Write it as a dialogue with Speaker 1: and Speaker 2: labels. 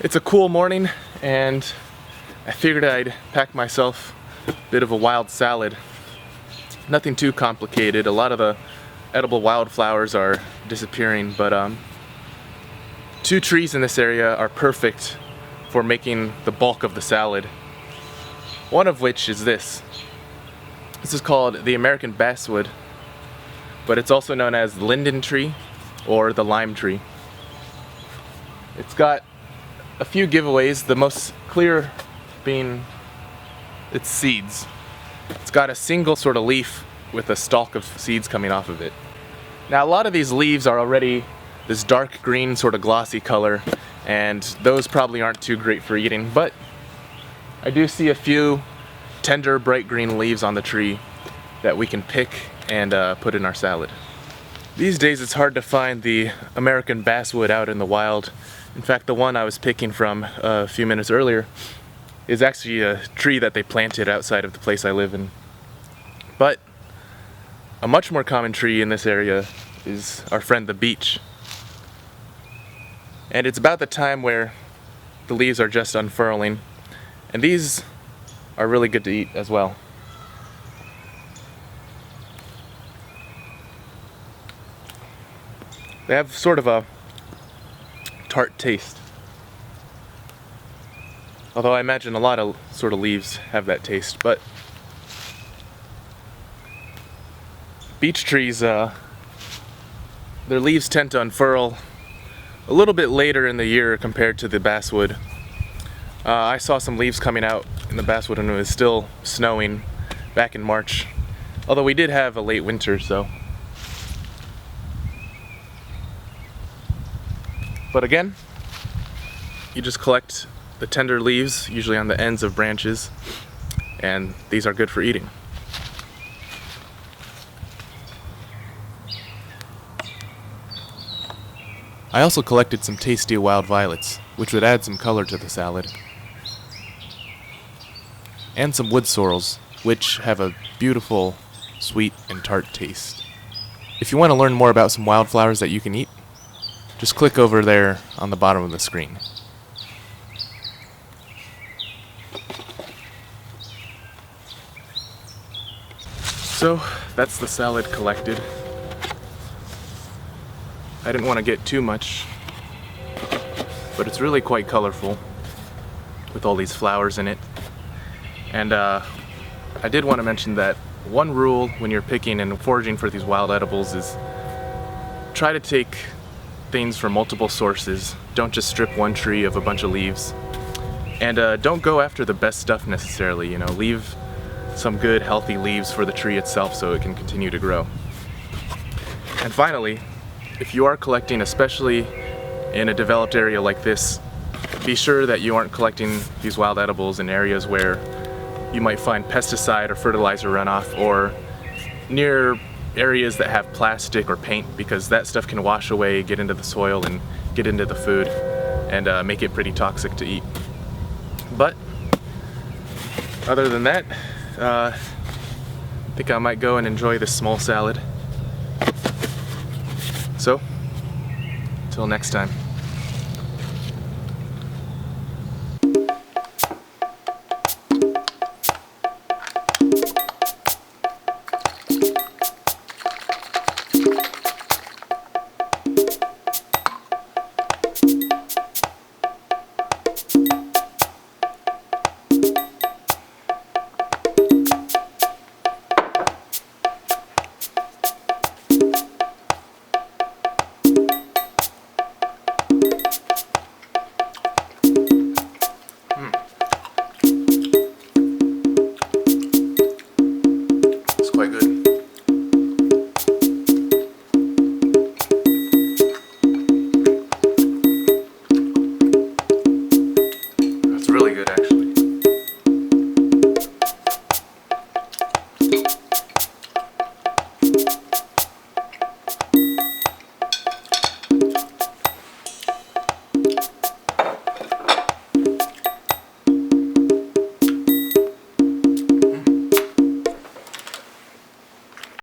Speaker 1: It's a cool morning and I figured I'd pack myself a bit of a wild salad. Nothing too complicated. A lot of the edible wildflowers are disappearing, but two trees in this area are perfect for making the bulk of the salad. One of which is this. This is called the American Basswood, but it's also known as the linden tree or the lime tree. It's got a few giveaways, the most clear being its seeds. It's got a single sort of leaf with a stalk of seeds coming off of it. Now a lot of these leaves are already this dark green sort of glossy color, and those probably aren't too great for eating, but I do see a few tender bright green leaves on the tree that we can pick and put in our salad. These days it's hard to find the American basswood out in the wild. In fact, the one I was picking from a few minutes earlier is actually a tree that they planted outside of the place I live in. But a much more common tree in this area is our friend the beech. And it's about the time where the leaves are just unfurling, and these are really good to eat as well. They have sort of a tart taste. Although I imagine a lot of sort of leaves have that taste, but beech trees, their leaves tend to unfurl a little bit later in the year compared to the basswood. I saw some leaves coming out in the basswood when it was still snowing back in March. Although we did have a late winter, so. But again, you just collect the tender leaves, usually on the ends of branches, and these are good for eating. I also collected some tasty wild violets, which would add some color to the salad. And some wood sorrels, which have a beautiful, sweet and tart taste. If you want to learn more about some wildflowers that you can eat, just click over there on the bottom of the screen. So, that's the salad collected. I didn't want to get too much, but it's really quite colorful with all these flowers in it. And I did want to mention that one rule when you're picking and foraging for these wild edibles is try to take things from multiple sources. Don't just strip one tree of a bunch of leaves. And don't go after the best stuff necessarily, leave some good healthy leaves for the tree itself so it can continue to grow. And finally, if you are collecting, especially in a developed area like this, be sure that you aren't collecting these wild edibles in areas where you might find pesticide or fertilizer runoff, or near areas that have plastic or paint, because that stuff can wash away, get into the soil, and get into the food, and make it pretty toxic to eat. But other than that, I think I might go and enjoy this small salad. So, till next time.